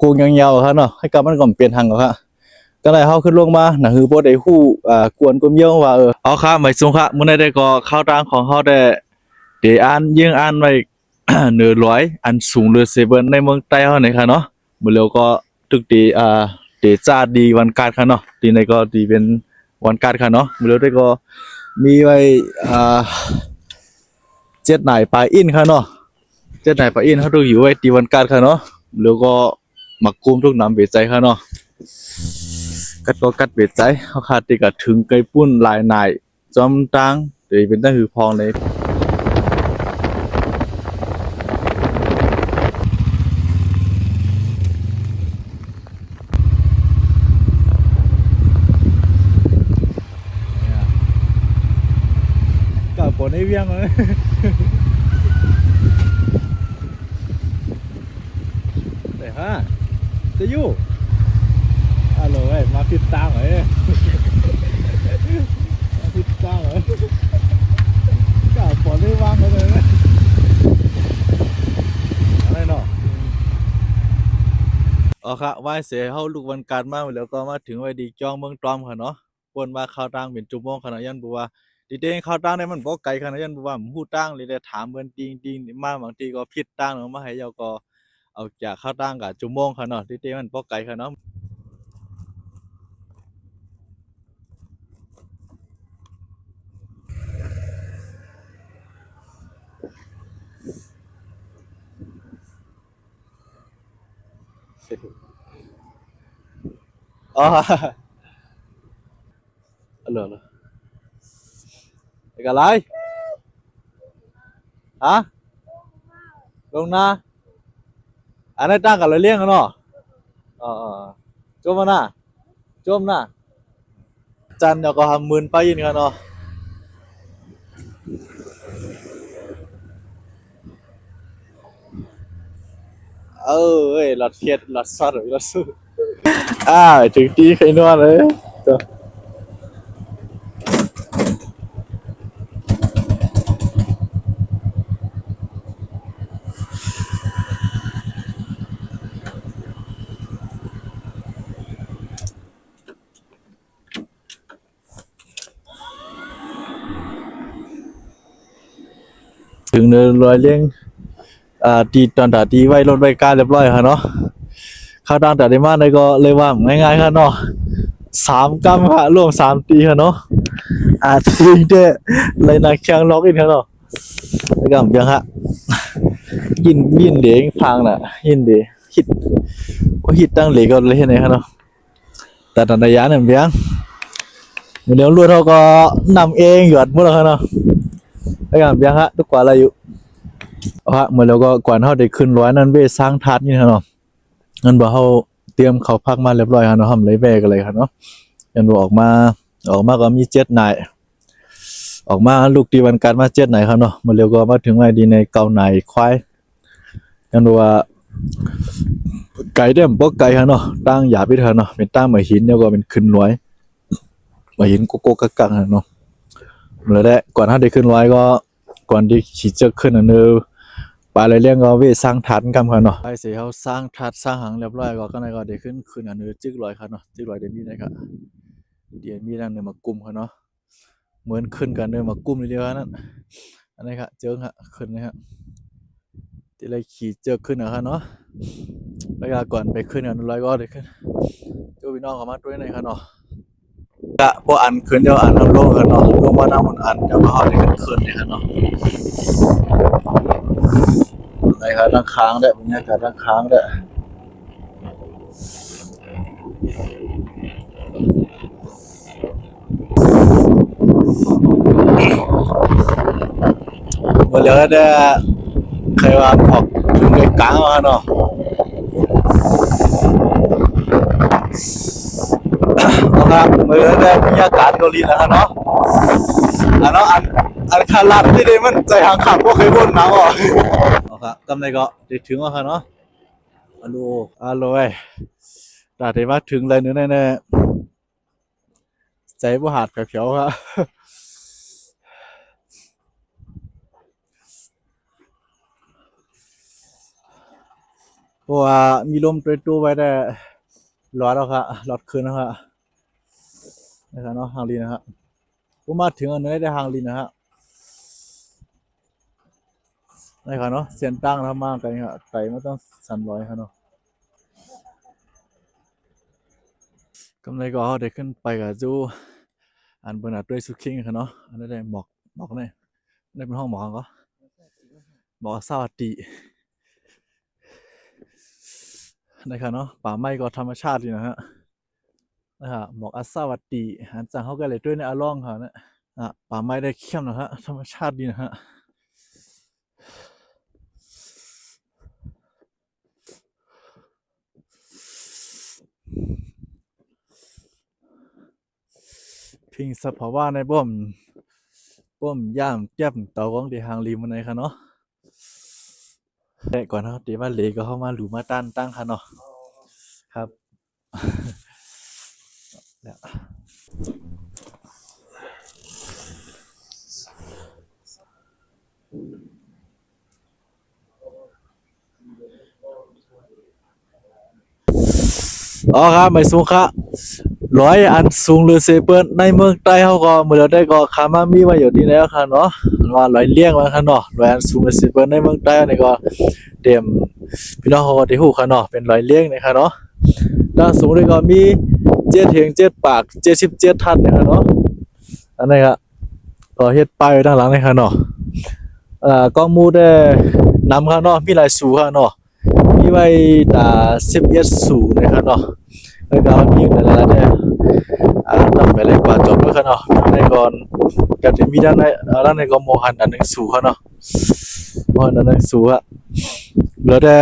กูยาวๆครับเนาะให้กับมันก่อนเปลี่ยนทางครับก็เลยเฮาขึ้นลงมาน่ะคือบ่ได้ฮู้กวนกลมเยี่ยวว่าเอาครับหมายสูงครับมื้อนี้ได้ก็เข้าทางของเฮาได้อ่านยิงอ่านไว้ เหนือร้อยอันสูงเรือเซเว่นในเมืองใต้เฮานี่ค่ะเนาะมื้อแล้วก็ทุกทีเดจ้าดีวันการค่ะเนาะทีในก็ดีเป็นวันการค่ะเนาะมื้อแล้วได้ก็มีไว้เจ็ดนายปลายอินค่ะเนาะเจ็ดนายปลายอินเฮาต้องอยู่ไว้ตีวันการค่ะเนาะแล้วก็มักกุมทุกน้ำเบใจค่ะเนาะกัดก็กัดเบใจเฮาขาดที่ก็ถึงไกปุ้นหลายนายจอมตังเดี๋ยวเป็นตั้งหือพองเลยกับฝนไอ้เวียงเลยแต่ฮะจะอยู่ฮัลโหลมาผิดทางเหรอมาผิดทางเหรอกับฝนไอ้ว่างเลยอะไรเนาะอ๋อครับว่าเสียเฮาลูกวันการมาแล้วก็มาถึงไว้ดีจ้องเมืองตอมค่ะเนาะปนว่าเข้าทางเป็นจุ่มมงค่ะเนาะยันบัวดีเด้งเข้าทางได้มันบ่ไกลค่ะเนาะยันบัวฮู้ทางเลยได้ถามเพิ่นจริงๆมาบางทีก็ผิดทางเนาะมาให้เจ้าก็เอาจากเข้าทางกับจุ่มมงค่ะเนาะดีเด้มันบ่ไกลค่ะเนาะอ๋อเหรออะไรฮะลงนาอันนั้นตั้งกับเราเลี้ยงกันเนาะอ๋อจมมาน่ะจมน่ะจันเดี๋ยวก็ทำมืนไปยินกันเนาะเอ้ยหลอดเทียดหลอดซอดหรือหลอดสู้ถึงตีใครนวดเลยถึงเนินลอยเลี้ยงตีตอนตาตีไว้รถไว้การเรียบร้อยค่ะเนาะเข้าดังแต่ได้มาเลยก็เลยว่าง่ายๆค่ะเนาะ3 กรัมค่ะรวม3 ตีค่ะเนาะทีเด้เลยนักแข่งล็อกอินค่ะเนาะแล้วก็ยังฮะยินเด้งฟังน่ะยินเดฮิตว่าฮิตตั้งเหล็กก็เลยเห็นไหมครับเนาะแต่ตอนระยะเนี่ยเพียงเดี๋ยวรวดเขาก็นำเองหยอดหมดแล้วครับเนาะแล้วก็ยังฮะทุกกว่าอะไรอยู่ฮะเมื่อแล้วก็กว่าเขาได้ขึ้นร้อยนั้นเว้สร้างทัดนี่ครับเนาะงั้นบอกเขาเตรียมเขาพักมาเรียบร้อยครับเนาะทำเลยแบกกันเลยครับเนาะยันบอกออกมาก็มี7 นายออกมาลูกตีวันการมา7 นายครับเนาะเมื่อแล้วก็มาถึงไอ้ดีใน9 นายควายยันบอกว่าไก่เด้มบ่ไก่ครับเนาะตั้งหยาบไปเถอะเนาะเป็นตั้งมาหินแล้วก็เป็นขึ้นร้อยมาหินโกโก้กักๆเนาะแล้วได้ก่อนถ้าได้ขึ้นร้อยก็ก่อนที่ขี่จะขึ้นอันนึงปลาอะไรเลี้ยงก็เวสร้างทัดกันครับเนาะไปเสียเขาสร้างทัดสร้างหางเรียบร้อยก็ในก็ได้ขึ้นอันนึงจึกร้อยครับเนาะจึกร้อยเดี๋ยวมีนะครับเดี๋ยวมีนั่นเนื้อมากุมครับเนาะเหมือนขึ้นกันเนื้อมากุมเดียวนั่นอันนี้ครับเจิงฮะขึ้นนะครับที่ไรขี่เจอขึ้นนะครับเนาะแล้วก็ก่อนไปขึ้นอันร้อยก็ได้ขึ้นเจ้าพี่น้องเขามาด้วยหน่อยครับเนาะกะพวกอันขึ้นเดี๋ยวอันน้ำลงกันเนาะลงมาน้ำมันอันเดี๋ยวมาเอาได้ขึ้นเนี่ยครับเนาะในครับตั้งค้างได้บรรยากาศตั้งค้างได้เมื่อเร็วได้ใครว่าออกถึงในกลางแล้วเนาะครับมือได้บรรยากาศเกาหลีแล้วเนาะเนาะอันคาราดที่ได้มันใจหางขับก็เคยบ่นมาอ่ะครับกำไรก็ได้ถึงแล้วครับเนาะอร่อยแต่ได้มาถึงเลยเนื้อแน่ๆใจบ่หาดแผ่วๆครับ เพราะว่ามีลมตัวไว้ได้ร้อนแล้วครับร้อนคืนนะครับนะครับเนาะฮางลีนะครับผมมาถึงอันนี้ได้ฮางลีนะครับนะครับเนาะเสียนตั้งแล้วมาไกลครับไกลไม่ต้อง300ครับเนาะกำไรก็เอาได้ขึ้นไปกับจูอันเบอร์นาด้วยสุขิงครับเนาะอันนี้ได้หมอกเนี่ยได้เป็นห้องหมอกก็หมอกสวัสดีนะครับเนาะป่าไม้ก็ธรรมชาติดีนะฮะนะครับหมอกอัสสวัสดีหันจากเขาก็เลยด้วยในอาล่องเขาเนี่ยป่าไม้ได้เข้มนะฮะธรรมชาติดีนะฮะพิงสภาวะในบ่มย่ามเทียบเต่ากองที่หางริมมันไหนคะเนาะแต่ก่อนนะครับเดี๋ยวว่าเหลก็เข้ามาหลูมาตั้งค่ะเนาะครับแล้วอ๋อครับไม่สูงครับ100 อันสูงหรือเซเปิลในเมืองใต้เขาก็เมื่อเราได้ก็คามามีมาอยู่ที่แล้วค่ะเนาะว่า100เลี้ยงมาค่ะเนาะ100 อันสูงหรือเซเปิลในเมืองใต้นี่ก็เตรียมพี่น้องเขาก็ได้ฮู้ค่ะเนาะเป็น100เลี้ยงนะคะเนาะด้านสูงนี่ก็มี7ถึง7ปาก77ท่านนะคะเนาะอันนี้ครับก็เฮ็ดป้ายไว้ด้านหลังนี่ค่ะเนาะกองหมู่ได้นำค่ะเนาะมีหลายสูค่ะเนาะมีไว้11สูนะคะเนาะแล้วก็มีหลายๆเนี่ยต้องไปเลยกว่าจบแล้วค่ะเนาะในก่อนก็จะมีด้านในก็โมหันอันหนึงสูค่ะเนาะโมหันอันหนึงสูอะเหลือแต่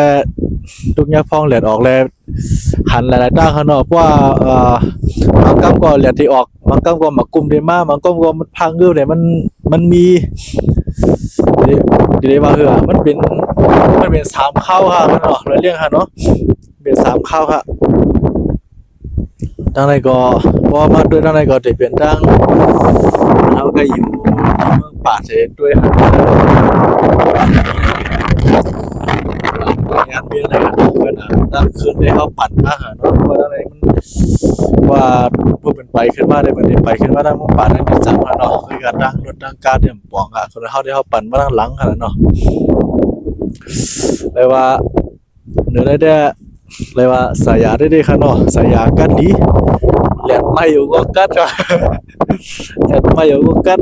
ทุกอย่างพองแหลดออกแล้วหันหลายๆด้านค่ะเนาะเพราะว่าบางกำก็แหลดที่ออกบางกำก็มากลุ่มได้มาบางกำก็มันพังเงือเนี่ยมันมีดีได้ว่ามันเป็น3เข้าค่ะเนาะเรื่องค่ะเนาะเป็น3เข้าค่ะดังนั้นก็เพราะมาด้วยดังนั้นก็จะเป็นดังเราก็อยู่ที่เมืองป่าเสดด้วยครับงานมีอะไรกันก็นะตั้งคืนได้เขาปั่นอาหารเนาะเพราะอะไรมันว่าพวกเป็นไปขึ้นมาได้มันไปขึ้นมาได้เมืองป่าได้เป็นจังเนาะคือการตั้งรถตั้งการเนี่ยปองอ่ะคนเขาได้เขาปั่นมาทางหลังขนาดเนาะเลยว่าเนื้อได้เลยว่าสายยาได้ค่ะเนาะสายยากัดดีแหลมไม่อยู่ก็กัดจ้ะแหลมไม่อยู่ก็กัด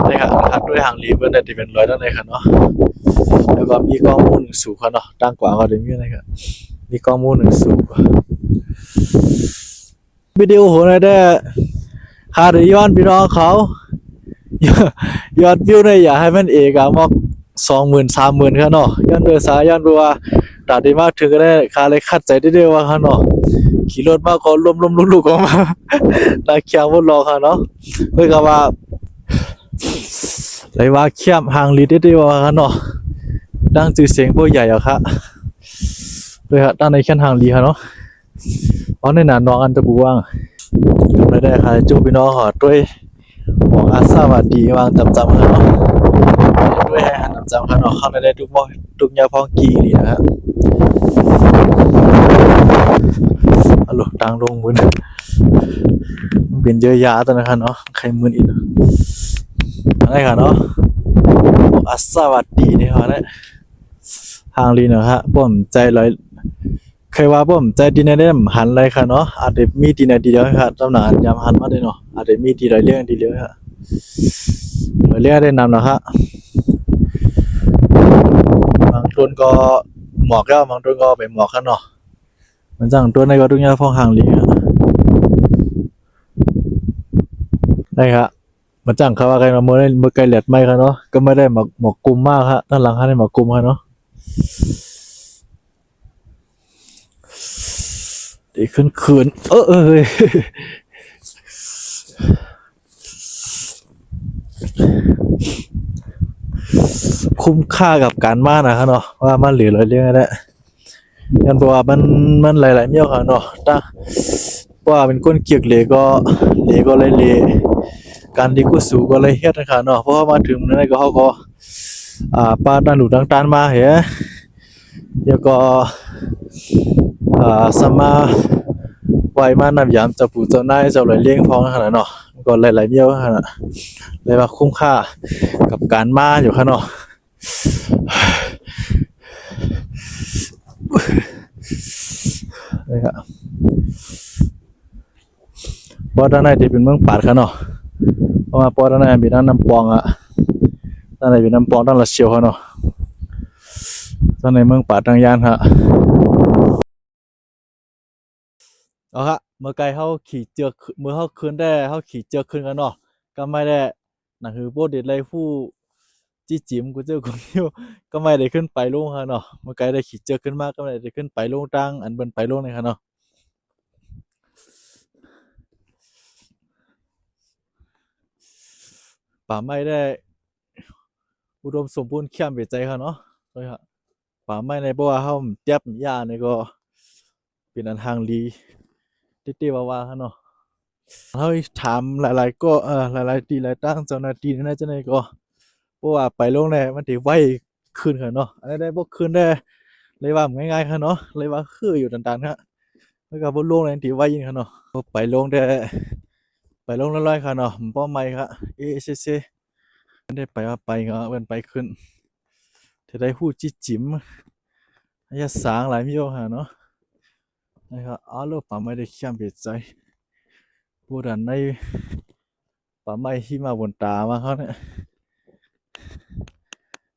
นี่ครับด้วยหางลีเบิ้ลที่เป็น100นั่นเองครับเนาะแล้วก็มีกล้องมูล1 สูบครับเนาะตั้งกว่าก็ได้มีอะไรครับมีกล้องมูล1 สูบวิดีโอโหได้หาได้ย้อนพี่น้องเขายอดวิวได้อย่าให้มันเอกอะมอก20,000 30,000ครับเนาะย้อนด้วยสายย้อนด้วยว่าตาดีมากถึงก็ได้คาเลยคัดใจได้ว่าครับเนาะขี่รถมาก็ล้มลุกๆออกมาลาเคียงวนรอค่ะเนาะเพื่อก็ว่าเลยว่าเขี้ยมหางลีได้ว่าค่ะเนาะดังจื่อเสียงบ่ใหญ่อ่ะค่ะเลยครับตั้งในแค่หางลีค่ะเนาะเพราะในหนาน้องอันตะบูว่างไม่ได้ค่ะจูพี่น้องขอด้วยบอกอาสาวัสดีวางจำค่ะเนาะด้วยให้หันจำค่ะเนาะเข้าได้ทุกยาพองกีนี่นะครับอารมณ์ดังลงมือนะเป็นเยอะยาตัวนะครับเนาะใครมืออีกอะไรค่ะเนาะอัสวัสดีนี่ครับเนี่ยทางลีเนาะฮะผมใจลอยเคยว่าผมใจดีในเล่มหันเลยค่ะเนาะอาจจะมีดีในดีเดียวครับตำหนักยามหันมาได้เนาะอาจจะมีดีหลายเรื่องดีเดียวครับหลายเรื่องได้นำนะฮะบางต้นก็หมอกแล้วบางต้นก็ไปหมอกกันเนาะมันจังตัวในก็ทุกอย่างฟ้องหางลีได้ครับมันจังเขาว่าใครมาเมื่อไกลเหลียดไม่ครับเนาะก็ไม่ได้หมอกกลุ่มมากครับด้านหลังให้หมอกกลุ่มครับเนาะดีขึ้นคืนคุ้มค่ากับการมานะครับเนาะว่ามันเหลืออะไรเรื่องได้ยันเพราะว่ามันหลายๆเมี่ยวครับเนาะถ้าว่าเป็นก้นเกียกเหลก็เลยเละการดีกุสูก็เลยเฮ็ดนะครับเนาะเพราะว่ามาถึงนั้นก็เขาก็ป้าด้านหลุดต่างๆมาเหรอ เดี๋ยวก็สมาไว้มานำยามเจ้าปู่เจ้านายเจ้าหลายเลี้ยงพ้องขนาดเนาะก็หลายๆเดียวขนาดเลยว่าคุ้มค่ากับการมาอยู่ค่ะเนาะนี่ครับเพราะด้านในที่เป็นเมืองปาดค่ะเนาะเพราะว่าเพราะด้านในมีด้านน้ำปองอะด้านในมีน้ำปองด้านละเชียวค่ะเนาะด้านในเมืองปาดทางยานฮะเอาฮะเมื่อไกลเขาขี่เจือกเมื่อเขาคืนได้เขาขี่เจือกคืนกันเนาะก็ไม่ได้นั่นคือโบเด็ดเลยผู้จี้จิ๋มกูเจอคนเดียวก็ไม่ได้ขึ้นไปลงค่ะเนาะเมื่อไกลได้ขี่เจือกขึ้นมาก็ไม่ได้ขึ้นไปลงตั้งอันเบิ่นไปลงเลยค่ะเนาะป่าไม้ได้อุดมสมบูรณ์เข้มเบียดใจค่ะเนาะเลยค่ะป่าไม้ในบ่ว่าเฮาเจ็บหญ้านี่ก็เป็นอันทางลีติๆว่าๆค่ะเนาะเฮาถามหลายๆก็หลายๆทีหลายตั้งเจ้าหน้าที่นั่นจังได๋ก็บ่ว่าไปลงได้มันสิไวขึ้นค่ะเนาะอันนั้นได้บ่ขึ้นได้เลยว่าง่ายๆค่ะเนาะเลยว่าคืออยู่ตันๆครับแล้วก็บ่ลงได้ที่ไวยิ่งค่ะเนาะบ่ไปลงได้ไปลงลอยๆค่ะเนาะบ่ใหม่ค่ะเอเซๆ ได้ไปว่าไปก็เอิ้นไปขึ้นถ้าได้ฮู้จิจิ๋มระยะสางหลายมีโอหาเนาะนะครับอ้าวแล้วป่าไม้ได้เข้มเบ็ดใจผู้ดันในป่าไม้ที่มาบนตามาเขาเนี่ย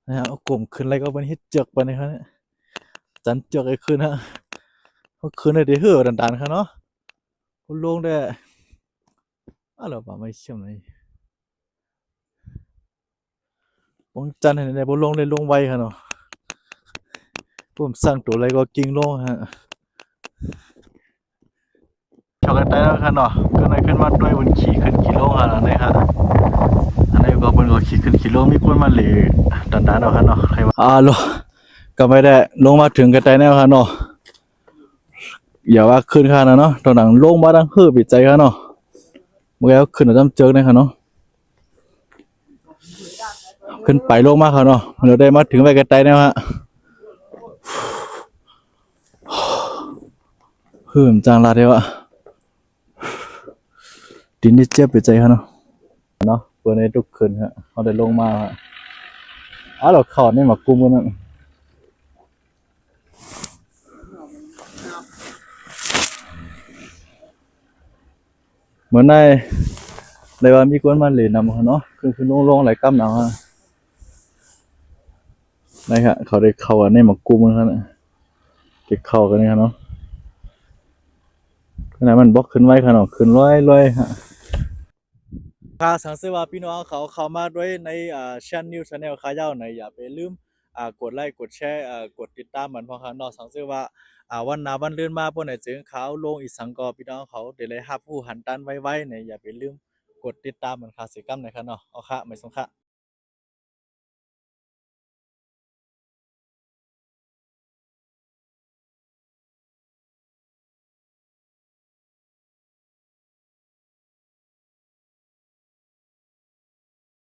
นะครับเอากลมขึ้นอะไรก็เป็นเฮ็ดเจือกไปนะครับเนี่ยจันเจือกไอ้ขึ้นฮะเขาขึ้นได้เหือดันๆครับเนาะคุณลงได้อ้าวแล้วป่าไม้เข้มเลยปงจันเห็นได้บ่ลงได้ลงไวครับเนาะผมสร้างตัวอะไรก็กิ่งลงฮะ ชอกกันได้แล้วครับเนาะก็เลยขึ้นมาด้วยบนขี่ขึ้นกิโลขนาดนี้ครับอันนี้ก็บนก็ขี่ขึ้นกิโลมีคนมาเหลดันๆเอาครับเนาะใครว่าลงก็ไม่ได้ลงมาถึงกันได้แน่ครับเนาะอย่าว่าขึ้นขนาดเนาะตอนหลังลงมาดังฮือปิดใจครับเนาะเมื่อกี้ขึ้นจำเจอนะครับเนาะขึ้นไปลงมาครับเนาะเราได้มาถึงไปกันได้แล้วฮะฮืมจางลาเดียวอะดินนี่เจ็บปิดใจครับเนาะเปิดในทุกคืนฮะเขาได้ลงมาฮะเราเข้านี่มากุมกันนั่นเหมือนได้เลยว่ามีคนมาเหรียญนำเนาะคือลงหลายกำหนาฮะนะครับเขาได้เข้าอันนี้มากุมกันนะเก็บเข้ากันนี่ครับเนาะขณะมันบล็อกขึ้นไว้ขนาดขึ้นร้อยฮะค่ะสังเกตว่าพี่น้องเขาเข้ามาด้วยในช่องนิวชาแนลค้ายาวในอย่าไปลืมกดไลค์กดแชร์กดติดตามมันเพราะข้างนอกสังเกตว่าวันหน้าวันเลื่อนมาพวกไหนเจอเขาลงอีกสังก็พี่น้องเขาเดี๋ยวเลยรับผู้หันตันไว้ในอย่าไปลืมกดติดตามมันค่ะสิกรรมในข้างนอกเอาค่ะไม่สงค่ะ